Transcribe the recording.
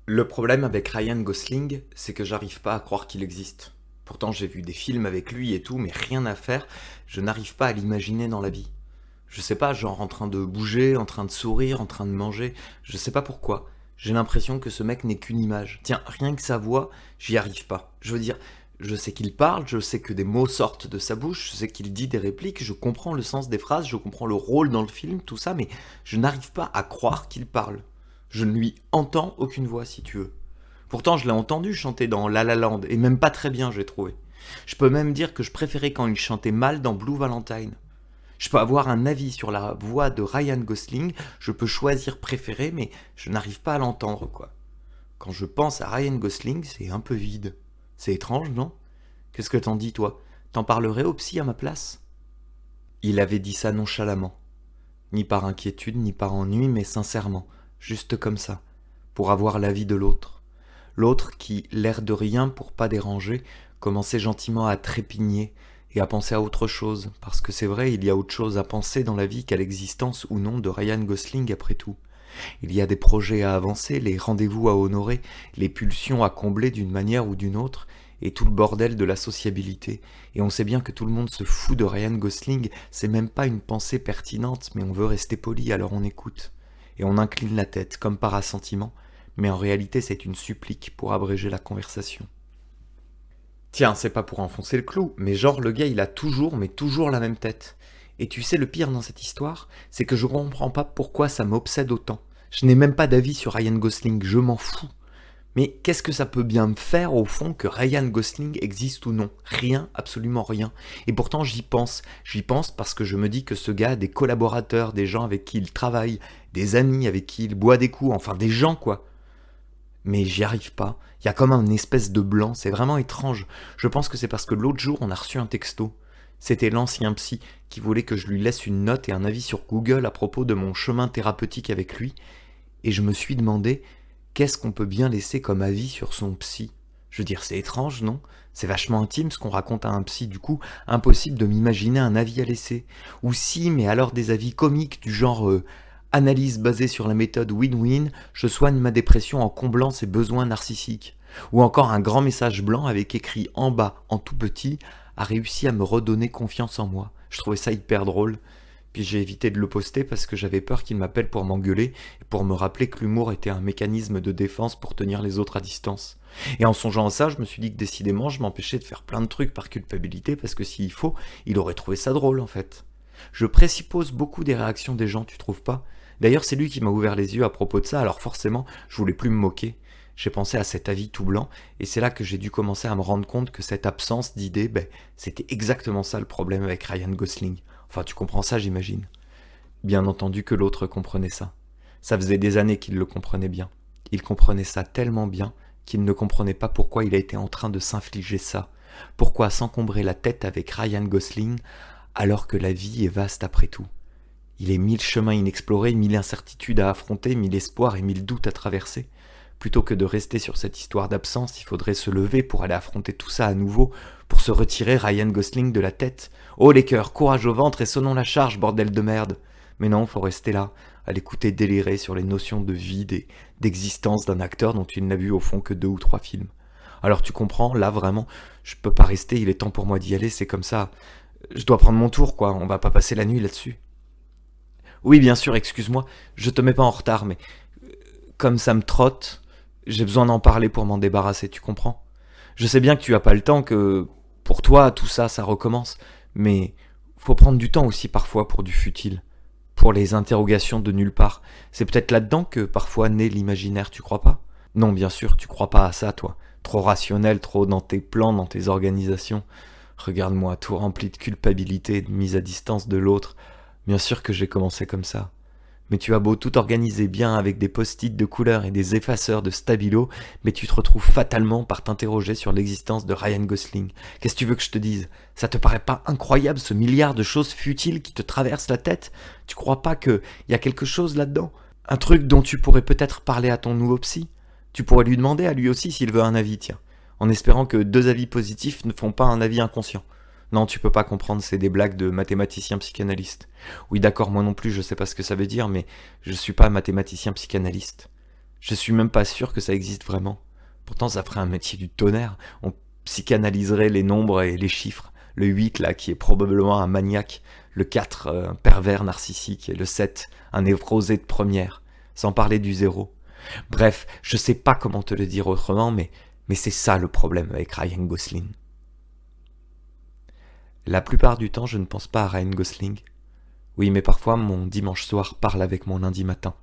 Le problème avec Ryan Gosling, c'est que j'arrive pas à croire qu'il existe. Pourtant, j'ai vu des films avec lui et tout, mais rien à faire, je n'arrive pas à l'imaginer dans la vie. Je sais pas, genre en train de bouger, en train de sourire, en train de manger, je sais pas pourquoi. J'ai l'impression que ce mec n'est qu'une image. Tiens, rien que sa voix, j'y arrive pas. Je veux dire, je sais qu'il parle, je sais que des mots sortent de sa bouche, je sais qu'il dit des répliques, je comprends le sens des phrases, je comprends le rôle dans le film, tout ça, mais je n'arrive pas à croire qu'il parle. Je ne lui entends aucune voix, si tu veux. Pourtant, je l'ai entendu chanter dans La La Land, et même pas très bien, j'ai trouvé. Je peux même dire que je préférais quand il chantait mal dans Blue Valentine. Je peux avoir un avis sur la voix de Ryan Gosling, je peux choisir préféré, mais je n'arrive pas à l'entendre, quoi. Quand je pense à Ryan Gosling, c'est un peu vide. C'est étrange, non? Qu'est-ce que t'en dis, toi? T'en parlerais au psy à ma place? Il avait dit ça nonchalamment. Ni par inquiétude, ni par ennui, mais sincèrement, juste comme ça, pour avoir l'avis de l'autre. L'autre qui, l'air de rien pour pas déranger, commençait gentiment à trépigner et à penser à autre chose, parce que c'est vrai, il y a autre chose à penser dans la vie qu'à l'existence ou non de Ryan Gosling après tout. Il y a des projets à avancer, les rendez-vous à honorer, les pulsions à combler d'une manière ou d'une autre, et tout le bordel de la sociabilité. Et on sait bien que tout le monde se fout de Ryan Gosling, c'est même pas une pensée pertinente, mais on veut rester poli, alors on écoute. Et on incline la tête, comme par assentiment, mais en réalité c'est une supplique pour abréger la conversation. Tiens, c'est pas pour enfoncer le clou, mais genre le gars il a toujours, mais toujours la même tête. Et tu sais le pire dans cette histoire, c'est que je comprends pas pourquoi ça m'obsède autant. Je n'ai même pas d'avis sur Ryan Gosling, je m'en fous. Mais qu'est-ce que ça peut bien me faire au fond que Ryan Gosling existe ou non? Rien, absolument rien. Et pourtant j'y pense. J'y pense parce que je me dis que ce gars a des collaborateurs, des gens avec qui il travaille, des amis avec qui il boit des coups, enfin des gens quoi. Mais j'y arrive pas. Il y a comme un espèce de blanc, c'est vraiment étrange. Je pense que c'est parce que l'autre jour on a reçu un texto. C'était l'ancien psy qui voulait que je lui laisse une note et un avis sur Google à propos de mon chemin thérapeutique avec lui. Et je me suis demandé, qu'est-ce qu'on peut bien laisser comme avis sur son psy? Je veux dire, c'est étrange, non? C'est vachement intime ce qu'on raconte à un psy, du coup, impossible de m'imaginer un avis à laisser. Ou si, mais alors des avis comiques du genre analyse basée sur la méthode win-win, je soigne ma dépression en comblant ses besoins narcissiques. Ou encore un grand message blanc avec écrit en bas, en tout petit, a réussi à me redonner confiance en moi. Je trouvais ça hyper drôle. Puis j'ai évité de le poster parce que j'avais peur qu'il m'appelle pour m'engueuler et pour me rappeler que l'humour était un mécanisme de défense pour tenir les autres à distance. Et en songeant à ça, je me suis dit que décidément, je m'empêchais de faire plein de trucs par culpabilité parce que s'il faut, il aurait trouvé ça drôle en fait. Je présuppose beaucoup des réactions des gens, tu trouves pas? D'ailleurs, c'est lui qui m'a ouvert les yeux à propos de ça, alors forcément, je voulais plus me moquer. J'ai pensé à cet avis tout blanc, et c'est là que j'ai dû commencer à me rendre compte que cette absence d'idées, c'était exactement ça le problème avec Ryan Gosling. Enfin, tu comprends ça, j'imagine. Bien entendu que l'autre comprenait ça. Ça faisait des années qu'il le comprenait bien. Il comprenait ça tellement bien qu'il ne comprenait pas pourquoi il était en train de s'infliger ça. Pourquoi s'encombrer la tête avec Ryan Gosling alors que la vie est vaste après tout. Il est mille chemins inexplorés, mille incertitudes à affronter, mille espoirs et mille doutes à traverser. Plutôt que de rester sur cette histoire d'absence, il faudrait se lever pour aller affronter tout ça à nouveau, pour se retirer Ryan Gosling de la tête. Oh les cœurs, courage au ventre et sonnons la charge, bordel de merde. Mais non, faut rester là, à l'écouter délirer sur les notions de vide et d'existence d'un acteur dont il n'a vu au fond que 2 ou 3 films. Alors tu comprends, là vraiment, je peux pas rester, il est temps pour moi d'y aller, c'est comme ça. Je dois prendre mon tour, quoi, on va pas passer la nuit là-dessus. Oui, bien sûr, excuse-moi, je te mets pas en retard, mais comme ça me trotte, j'ai besoin d'en parler pour m'en débarrasser, tu comprends? Je sais bien que tu as pas le temps, que pour toi, tout ça, ça recommence, mais faut prendre du temps aussi parfois pour du futile, pour les interrogations de nulle part. C'est peut-être là-dedans que parfois naît l'imaginaire, tu crois pas? Non, bien sûr, tu crois pas à ça, toi. Trop rationnel, trop dans tes plans, dans tes organisations. Regarde-moi, tout rempli de culpabilité et de mise à distance de l'autre. Bien sûr que j'ai commencé comme ça. Mais tu as beau tout organiser bien avec des post-it de couleur et des effaceurs de stabilo, mais tu te retrouves fatalement par t'interroger sur l'existence de Ryan Gosling. Qu'est-ce que tu veux que je te dise? Ça te paraît pas incroyable ce milliard de choses futiles qui te traversent la tête? Tu crois pas qu'il y a quelque chose là-dedans? Un truc dont tu pourrais peut-être parler à ton nouveau psy? Tu pourrais lui demander à lui aussi s'il veut un avis, tiens, en espérant que 2 avis positifs ne font pas un avis inconscient. Non, tu peux pas comprendre, c'est des blagues de mathématicien psychanalyste. Oui, d'accord, moi non plus, je sais pas ce que ça veut dire, mais je suis pas mathématicien psychanalyste. Je suis même pas sûr que ça existe vraiment. Pourtant, ça ferait un métier du tonnerre. On psychanalyserait les nombres et les chiffres. Le 8, là, qui est probablement un maniaque. Le 4, un pervers narcissique. Et le 7, un névrosé de première. Sans parler du 0. Bref, je sais pas comment te le dire autrement, mais c'est ça le problème avec Ryan Gosling. La plupart du temps, je ne pense pas à Ryan Gosling. Oui, mais parfois, mon dimanche soir parle avec mon lundi matin.